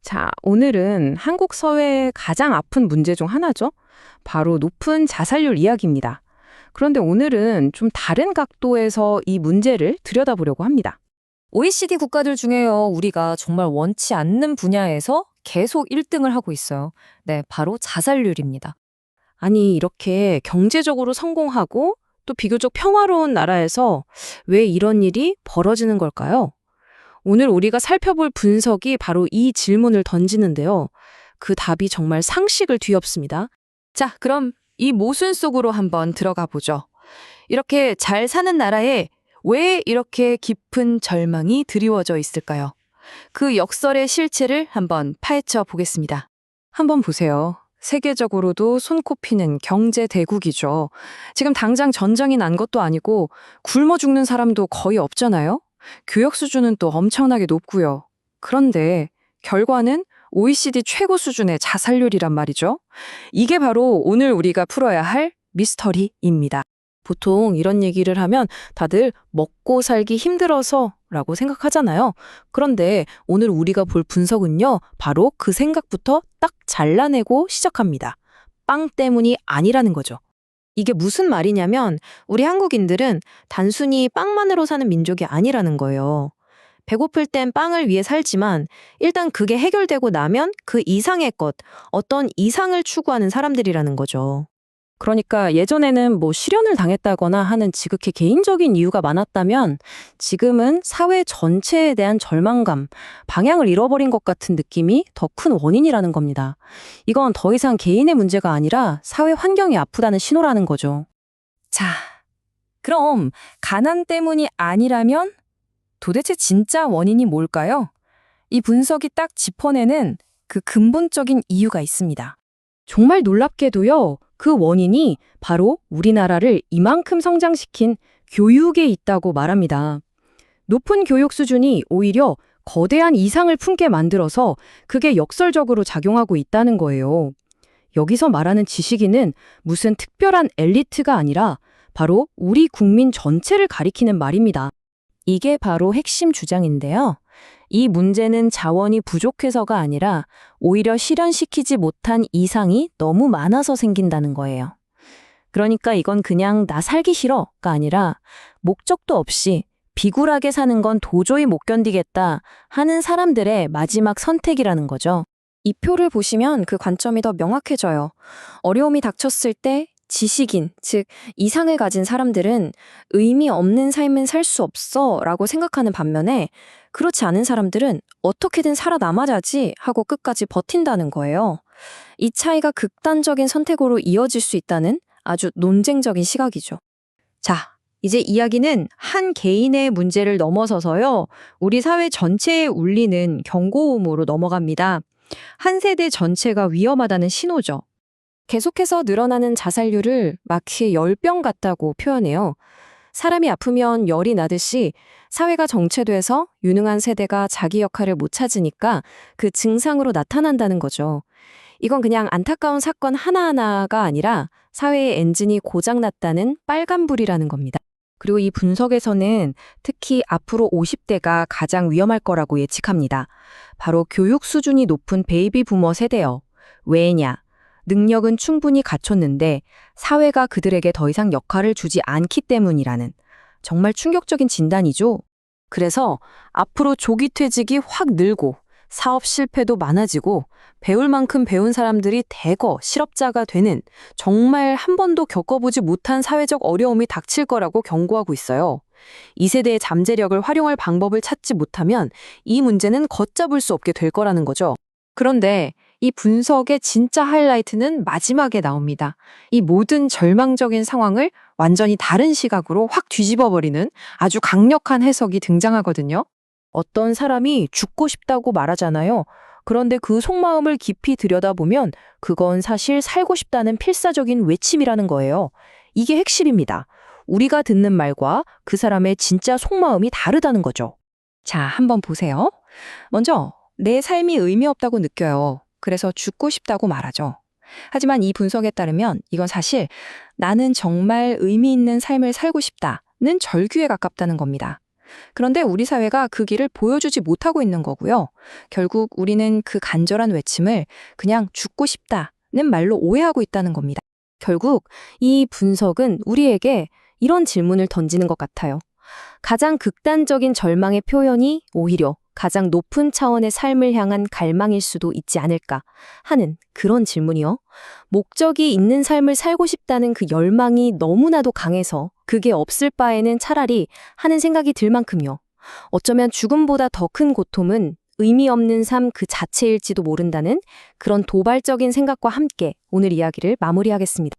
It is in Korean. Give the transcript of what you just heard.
자, 오늘은 한국 사회의 가장 아픈 문제 중 하나죠. 바로 높은 자살률 이야기입니다. 그런데 오늘은 좀 다른 각도에서 이 문제를 들여다보려고 합니다. OECD 국가들 중에요, 우리가 정말 원치 않는 분야에서 계속 1등을 하고 있어요. 네, 바로 자살률입니다. 아니, 이렇게 경제적으로 성공하고 또 비교적 평화로운 나라에서 왜 이런 일이 벌어지는 걸까요? 오늘 우리가 살펴볼 분석이 바로 이 질문을 던지는데요. 그 답이 정말 상식을 뒤엎습니다. 자, 그럼 이 모순 속으로 한번 들어가 보죠. 이렇게 잘 사는 나라에 왜 이렇게 깊은 절망이 드리워져 있을까요? 그 역설의 실체를 한번 파헤쳐 보겠습니다. 한번 보세요. 세계적으로도 손꼽히는 경제 대국이죠. 지금 당장 전쟁이 난 것도 아니고 굶어 죽는 사람도 거의 없잖아요. 교역 수준은 또 엄청나게 높고요. 그런데 결과는 OECD 최고 수준의 자살률이란 말이죠. 이게 바로 오늘 우리가 풀어야 할 미스터리입니다. 보통 이런 얘기를 하면 다들 먹고 살기 힘들어서 라고 생각하잖아요. 그런데 오늘 우리가 볼 분석은요, 바로 그 생각부터 딱 잘라내고 시작합니다. 빵 때문이 아니라는 거죠. 이게 무슨 말이냐면 우리 한국인들은 단순히 빵만으로 사는 민족이 아니라는 거예요. 배고플 땐 빵을 위해 살지만 일단 그게 해결되고 나면 그 이상의 것, 어떤 이상을 추구하는 사람들이라는 거죠. 그러니까 예전에는 실연을 당했다거나 하는 지극히 개인적인 이유가 많았다면 지금은 사회 전체에 대한 절망감, 방향을 잃어버린 것 같은 느낌이 더 큰 원인이라는 겁니다. 이건 더 이상 개인의 문제가 아니라 사회 환경이 아프다는 신호라는 거죠. 자, 그럼 가난 때문이 아니라면 도대체 진짜 원인이 뭘까요? 이 분석이 딱 짚어내는 그 근본적인 이유가 있습니다. 정말 놀랍게도요, 그 원인이 바로 우리나라를 이만큼 성장시킨 교육에 있다고 말합니다. 높은 교육 수준이 오히려 거대한 이상을 품게 만들어서 그게 역설적으로 작용하고 있다는 거예요. 여기서 말하는 지식인은 무슨 특별한 엘리트가 아니라 바로 우리 국민 전체를 가리키는 말입니다. 이게 바로 핵심 주장인데요. 이 문제는 자원이 부족해서가 아니라 오히려 실현시키지 못한 이상이 너무 많아서 생긴다는 거예요. 그러니까 이건 그냥 나 살기 싫어가 아니라 목적도 없이 비굴하게 사는 건 도저히 못 견디겠다 하는 사람들의 마지막 선택이라는 거죠. 이 표를 보시면 그 관점이 더 명확해져요. 어려움이 닥쳤을 때 지식인, 즉 이상을 가진 사람들은 의미 없는 삶은 살 수 없어 라고 생각하는 반면에 그렇지 않은 사람들은 어떻게든 살아남아야지 하고 끝까지 버틴다는 거예요. 이 차이가 극단적인 선택으로 이어질 수 있다는 아주 논쟁적인 시각이죠. 자, 이제 이야기는 한 개인의 문제를 넘어서서요, 우리 사회 전체에 울리는 경고음으로 넘어갑니다. 한 세대 전체가 위험하다는 신호죠. 계속해서 늘어나는 자살률을 마치 열병 같다고 표현해요. 사람이 아프면 열이 나듯이 사회가 정체돼서 유능한 세대가 자기 역할을 못 찾으니까 그 증상으로 나타난다는 거죠. 이건 그냥 안타까운 사건 하나하나가 아니라 사회의 엔진이 고장났다는 빨간불이라는 겁니다. 그리고 이 분석에서는 특히 앞으로 50대가 가장 위험할 거라고 예측합니다. 바로 교육 수준이 높은 베이비 부머 세대요. 왜냐? 능력은 충분히 갖췄는데 사회가 그들에게 더 이상 역할을 주지 않기 때문이라는 정말 충격적인 진단이죠. 그래서 앞으로 조기 퇴직이 확 늘고 사업 실패도 많아지고 배울 만큼 배운 사람들이 대거 실업자가 되는 정말 한 번도 겪어보지 못한 사회적 어려움이 닥칠 거라고 경고하고 있어요. 이 세대의 잠재력을 활용할 방법을 찾지 못하면 이 문제는 걷잡을 수 없게 될 거라는 거죠. 그런데 이 분석의 진짜 하이라이트는 마지막에 나옵니다. 이 모든 절망적인 상황을 완전히 다른 시각으로 확 뒤집어버리는 아주 강력한 해석이 등장하거든요. 어떤 사람이 죽고 싶다고 말하잖아요. 그런데 그 속마음을 깊이 들여다보면 그건 사실 살고 싶다는 필사적인 외침이라는 거예요. 이게 핵심입니다. 우리가 듣는 말과 그 사람의 진짜 속마음이 다르다는 거죠. 자, 한번 보세요. 먼저 내 삶이 의미 없다고 느껴요. 그래서 죽고 싶다고 말하죠. 하지만 이 분석에 따르면 이건 사실 나는 정말 의미 있는 삶을 살고 싶다는 절규에 가깝다는 겁니다. 그런데 우리 사회가 그 길을 보여주지 못하고 있는 거고요. 결국 우리는 그 간절한 외침을 그냥 죽고 싶다는 말로 오해하고 있다는 겁니다. 결국 이 분석은 우리에게 이런 질문을 던지는 것 같아요. 가장 극단적인 절망의 표현이 오히려 가장 높은 차원의 삶을 향한 갈망일 수도 있지 않을까 하는 그런 질문이요. 목적이 있는 삶을 살고 싶다는 그 열망이 너무나도 강해서 그게 없을 바에는 차라리 하는 생각이 들 만큼요. 어쩌면 죽음보다 더 큰 고통은 의미 없는 삶 그 자체일지도 모른다는 그런 도발적인 생각과 함께 오늘 이야기를 마무리하겠습니다.